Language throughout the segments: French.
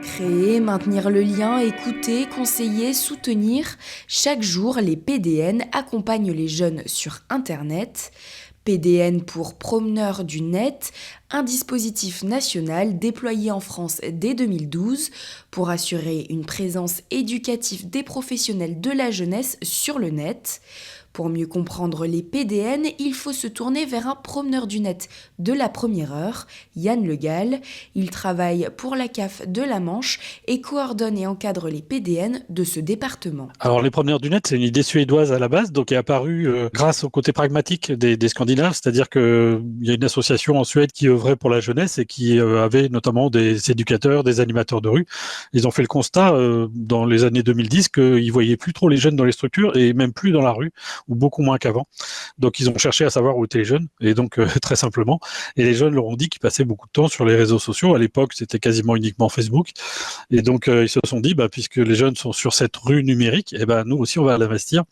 Créer, maintenir le lien, écouter, conseiller, soutenir. Chaque jour, les PDN accompagnent les jeunes sur Internet. PDN pour promeneurs du net, un dispositif national déployé en France dès 2012 pour assurer une présence éducative des professionnels de la jeunesse sur le net. Pour mieux comprendre les PDN, il faut se tourner vers un promeneur du net de la première heure, Yann Le Gall. Il travaille pour la CAF de la Manche et coordonne et encadre les PDN de ce département. Alors, les promeneurs du net, c'est une idée suédoise à la base, donc qui est apparue grâce au côté pragmatique des Scandinaves, c'est-à-dire qu'il y a une association en Suède qui œuvrait pour la jeunesse et qui avait notamment des éducateurs, des animateurs de rue. Ils ont fait le constat dans les années 2010 qu'ils voyaient plus trop les jeunes dans les structures et même plus dans la rue, ou beaucoup moins qu'avant. Donc, ils ont cherché à savoir où étaient les jeunes, et donc très simplement. Et les jeunes leur ont dit qu'ils passaient beaucoup de temps sur les réseaux sociaux. À l'époque, c'était quasiment uniquement Facebook. Et donc, ils se sont dit, puisque les jeunes sont sur cette rue numérique, nous aussi, on va l'investir.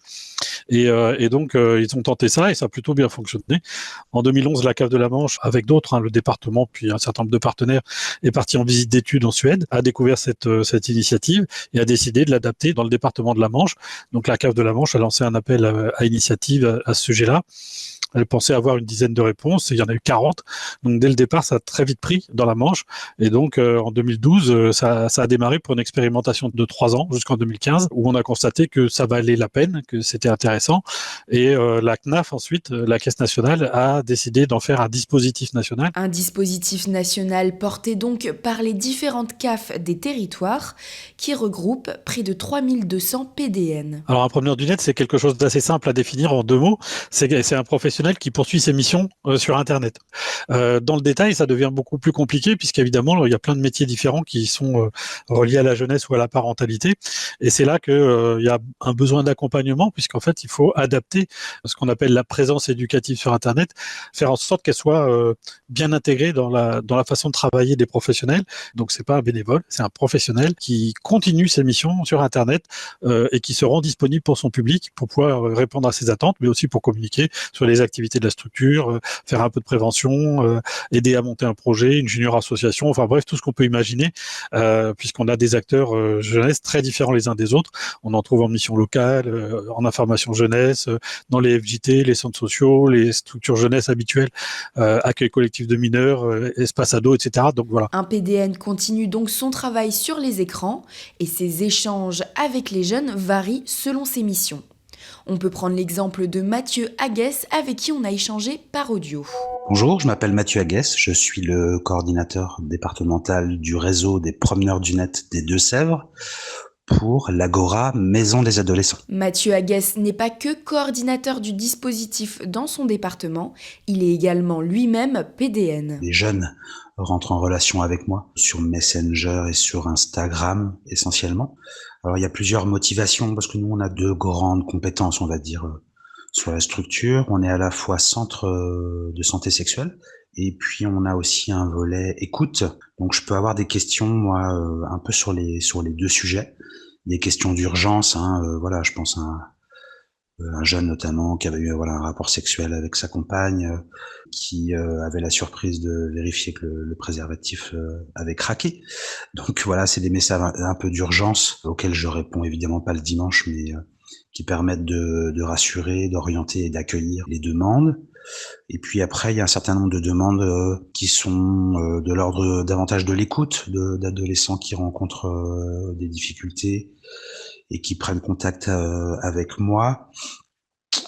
Et donc, ils ont tenté ça et ça a plutôt bien fonctionné. En 2011, la CAF de la Manche, avec d'autres, le département, puis un certain nombre de partenaires, est parti en visite d'études en Suède, a découvert cette initiative et a décidé de l'adapter dans le département de la Manche. Donc, la CAF de la Manche a lancé un appel à initiative à ce sujet-là. Elle pensait avoir une dizaine de réponses, et il y en a eu 40. Donc dès le départ, ça a très vite pris dans la Manche. Et donc en 2012, ça a démarré pour une expérimentation de 3 ans jusqu'en 2015, où on a constaté que ça valait la peine, que c'était intéressant. Et la CNAF ensuite, la Caisse nationale, a décidé d'en faire un dispositif national. Un dispositif national porté donc par les différentes CAF des territoires qui regroupe près de 3200 PDN. Alors un promeneur du net, c'est quelque chose d'assez simple à définir en 2 mots. C'est un professionnel qui poursuit ses missions sur Internet. Dans le détail, ça devient beaucoup plus compliqué puisqu'évidemment, il y a plein de métiers différents qui sont reliés à la jeunesse ou à la parentalité. Et c'est là qu'il y a un besoin d'accompagnement puisqu'en fait, il faut adapter ce qu'on appelle la présence éducative sur Internet, faire en sorte qu'elle soit bien intégrée dans la façon de travailler des professionnels. Donc, c'est pas un bénévole, c'est un professionnel qui continue ses missions sur Internet et qui se rend disponible pour son public pour pouvoir répondre à ses attentes, mais aussi pour communiquer sur les activités de la structure, faire un peu de prévention, aider à monter un projet, une junior association, enfin bref, tout ce qu'on peut imaginer, puisqu'on a des acteurs jeunesse très différents les uns des autres. On en trouve en mission locale, en information jeunesse, dans les FJT, les centres sociaux, les structures jeunesse habituelles, accueil collectif de mineurs, espace ado, etc. Donc voilà. Un PDN continue donc son travail sur les écrans et ses échanges avec les jeunes varient selon ses missions. On peut prendre l'exemple de Mathieu Aguès avec qui on a échangé par audio. Bonjour, je m'appelle Mathieu Aguès, je suis le coordinateur départemental du réseau des promeneurs du net des Deux-Sèvres pour l'Agora Maison des Adolescents. Mathieu Aguès n'est pas que coordinateur du dispositif dans son département, il est également lui-même PDN. Les jeunes rentrent en relation avec moi sur Messenger et sur Instagram essentiellement. Alors il y a plusieurs motivations parce que nous on a 2 grandes compétences on va dire sur la structure. On est à la fois centre de santé sexuelle et puis on a aussi un volet écoute. Donc je peux avoir des questions moi un peu sur les 2 sujets, des questions d'urgence. Voilà, je pense à un jeune notamment qui avait eu un rapport sexuel avec sa compagne, qui avait la surprise de vérifier que le préservatif avait craqué. Donc voilà, c'est des messages un peu d'urgence auxquels je réponds évidemment pas le dimanche, mais qui permettent de rassurer, d'orienter et d'accueillir les demandes. Et puis après, il y a un certain nombre de demandes qui sont de l'ordre davantage de l'écoute d'adolescents qui rencontrent des difficultés et qui prennent contact avec moi.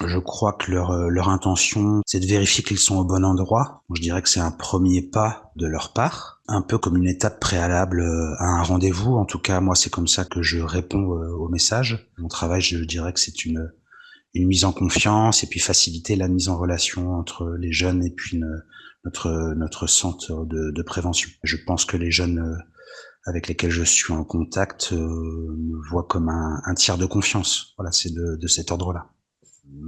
Je crois que leur intention, c'est de vérifier qu'ils sont au bon endroit. Je dirais que c'est un premier pas de leur part, un peu comme une étape préalable à un rendez-vous. En tout cas, moi, c'est comme ça que je réponds aux messages. Mon travail, je dirais que c'est une mise en confiance et puis faciliter la mise en relation entre les jeunes et puis notre centre de prévention. Je pense que les jeunes avec lesquels je suis en contact me voient comme un tiers de confiance. Voilà, c'est de cet ordre-là.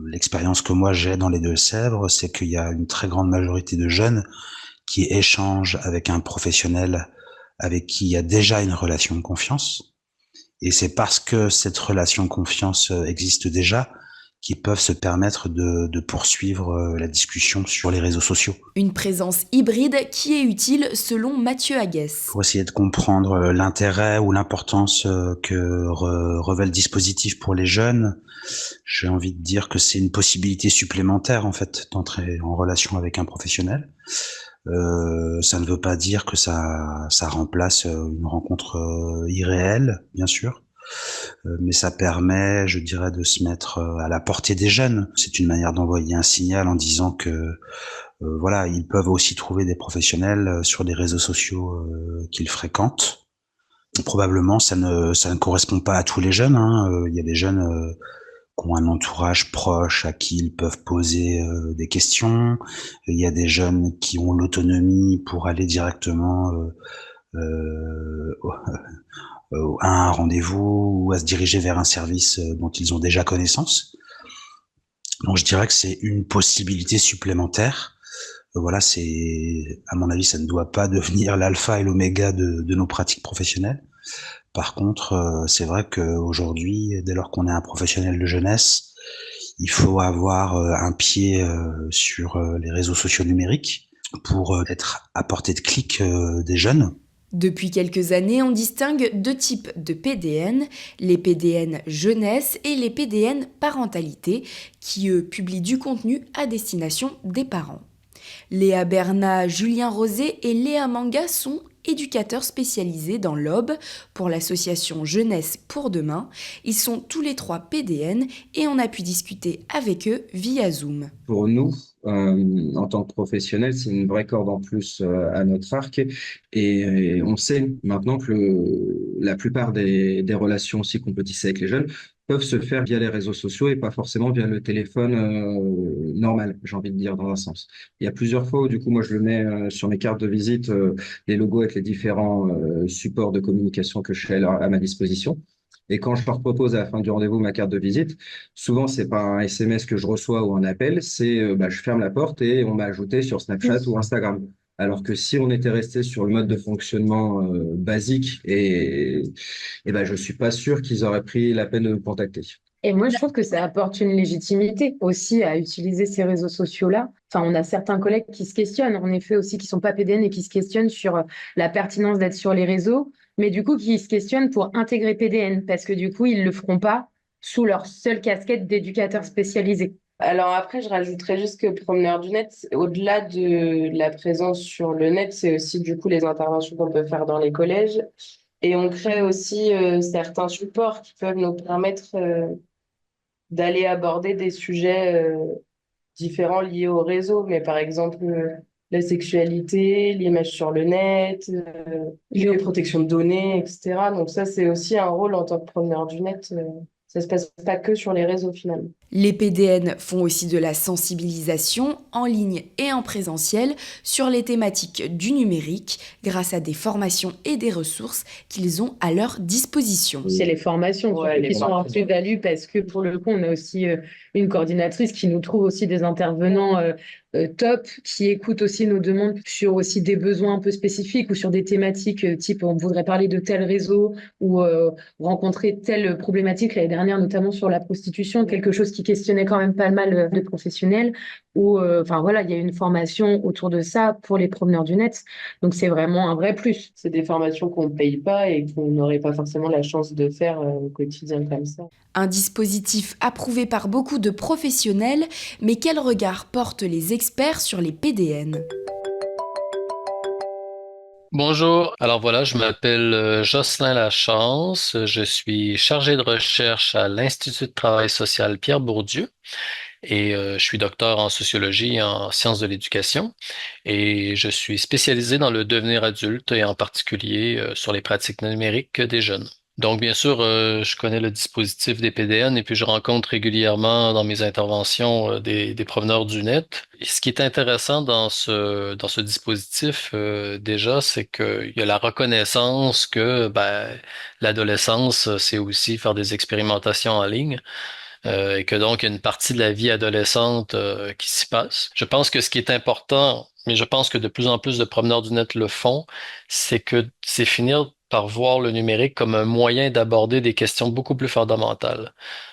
L'expérience que moi j'ai dans les Deux-Sèvres, c'est qu'il y a une très grande majorité de jeunes qui échangent avec un professionnel avec qui il y a déjà une relation de confiance. Et c'est parce que cette relation de confiance existe déjà qui peuvent se permettre de poursuivre la discussion sur les réseaux sociaux. Une présence hybride qui est utile selon Mathieu Aguès. Pour essayer de comprendre l'intérêt ou l'importance que revêt le dispositif pour les jeunes, j'ai envie de dire que c'est une possibilité supplémentaire en fait d'entrer en relation avec un professionnel. Ça ne veut pas dire que ça remplace une rencontre irréelle, bien sûr, mais ça permet, je dirais, de se mettre à la portée des jeunes. C'est une manière d'envoyer un signal en disant que voilà, ils peuvent aussi trouver des professionnels sur les réseaux sociaux qu'ils fréquentent. Probablement, ça ne correspond pas à tous les jeunes, hein. Il y a des jeunes qui ont un entourage proche à qui ils peuvent poser des questions. Il y a des jeunes qui ont l'autonomie pour aller directement à un rendez-vous ou à se diriger vers un service dont ils ont déjà connaissance. Donc je dirais que c'est une possibilité supplémentaire. Voilà, à mon avis, ça ne doit pas devenir l'alpha et l'oméga de nos pratiques professionnelles. Par contre, c'est vrai qu'aujourd'hui, dès lors qu'on est un professionnel de jeunesse, il faut avoir un pied sur les réseaux sociaux numériques pour être à portée de clic des jeunes. Depuis quelques années, on distingue deux types de PDN, les PDN jeunesse et les PDN parentalité, qui eux publient du contenu à destination des parents. Léa Bernat, Julien Rosé et Léa Manga sont éducateurs spécialisés dans l'Aube pour l'association Jeunesse pour Demain. Ils sont tous les trois PDN et on a pu discuter avec eux via Zoom. Pour nous, en tant que professionnels, c'est une vraie corde en plus à notre arc. Et on sait maintenant que la plupart des relations aussi qu'on peut tisser avec les jeunes peuvent se faire via les réseaux sociaux et pas forcément via le téléphone normal, j'ai envie de dire, dans un sens. Il y a plusieurs fois où, du coup, moi, je le mets sur mes cartes de visite, les logos avec les différents supports de communication que je fais à ma disposition. Et quand je leur propose à la fin du rendez-vous ma carte de visite, souvent, c'est pas un SMS que je reçois ou un appel, c'est je ferme la porte et on m'a ajouté sur Snapchat ou Instagram. Alors que si on était resté sur le mode de fonctionnement basique, je suis pas sûr qu'ils auraient pris la peine de me contacter. Et moi, je trouve que ça apporte une légitimité aussi à utiliser ces réseaux sociaux-là. Enfin, on a certains collègues qui se questionnent, en effet aussi, qui sont pas PDN et qui se questionnent sur la pertinence d'être sur les réseaux, mais du coup, qui se questionnent pour intégrer PDN, parce que du coup, ils le feront pas sous leur seule casquette d'éducateur spécialisé. Alors après, je rajouterais juste que Promeneur du Net, au-delà de la présence sur le net, c'est aussi du coup les interventions qu'on peut faire dans les collèges. Et on crée aussi certains supports qui peuvent nous permettre d'aller aborder des sujets différents liés au réseau. Mais par exemple, la sexualité, l'image sur le net, les protections de données, etc. Donc ça, c'est aussi un rôle en tant que Promeneur du Net. Ça ne se passe pas que sur les réseaux finalement. Les PDN font aussi de la sensibilisation en ligne et en présentiel sur les thématiques du numérique grâce à des formations et des ressources qu'ils ont à leur disposition. C'est les formations qui sont en plus-value parce que pour le coup, on a aussi une coordinatrice qui nous trouve aussi des intervenants top, qui écoute aussi nos demandes sur aussi des besoins un peu spécifiques ou sur des thématiques type on voudrait parler de tel réseau ou rencontrer telle problématique l'année dernière, notamment sur la prostitution, quelque chose qui questionnait quand même pas mal de professionnels. Ou il y a une formation autour de ça pour les promeneurs du net. Donc c'est vraiment un vrai plus. C'est des formations qu'on ne paye pas et qu'on n'aurait pas forcément la chance de faire au quotidien comme ça. Un dispositif approuvé par beaucoup de professionnels, mais quel regard portent les experts sur les PDN ? Bonjour, alors voilà, je m'appelle Jocelyn Lachance, je suis chargé de recherche à l'Institut de travail social Pierre Bourdieu et je suis docteur en sociologie et en sciences de l'éducation et je suis spécialisé dans le devenir adulte et en particulier sur les pratiques numériques des jeunes. Donc, bien sûr, je connais le dispositif des PDN et puis je rencontre régulièrement dans mes interventions des proveneurs du net. Et ce qui est intéressant dans ce dispositif, déjà, c'est qu'il y a la reconnaissance que l'adolescence, c'est aussi faire des expérimentations en ligne. Et que donc il y a une partie de la vie adolescente qui s'y passe. Je pense que ce qui est important, mais je pense que de plus en plus de promeneurs du net le font, c'est finir par voir le numérique comme un moyen d'aborder des questions beaucoup plus fondamentales.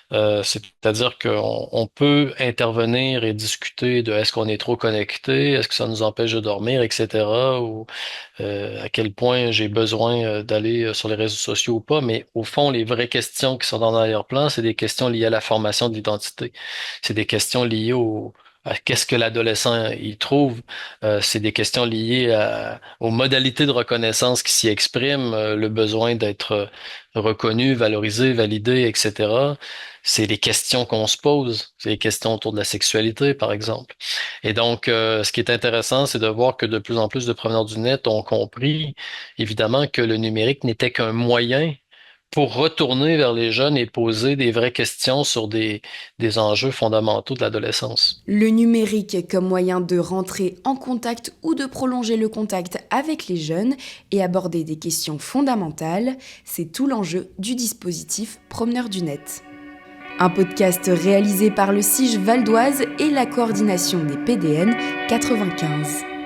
C'est-à-dire qu'on peut intervenir et discuter de est-ce qu'on est trop connecté, est-ce que ça nous empêche de dormir, etc., ou à quel point j'ai besoin d'aller sur les réseaux sociaux ou pas, mais au fond, les vraies questions qui sont dans l'arrière-plan, c'est des questions liées à la formation de l'identité. C'est des questions liées à qu'est-ce que l'adolescent y trouve. C'est des questions liées aux modalités de reconnaissance qui s'y expriment, le besoin d'être reconnu, valorisé, validé, etc. C'est les questions qu'on se pose. C'est les questions autour de la sexualité, par exemple. Et donc, ce qui est intéressant, c'est de voir que de plus en plus de proveneurs du net ont compris, évidemment, que le numérique n'était qu'un moyen pour retourner vers les jeunes et poser des vraies questions sur des enjeux fondamentaux de l'adolescence. Le numérique comme moyen de rentrer en contact ou de prolonger le contact avec les jeunes et aborder des questions fondamentales, c'est tout l'enjeu du dispositif Promeneurs du Net. Un podcast réalisé par le CIJ Val d'Oise et la coordination des PDN 95.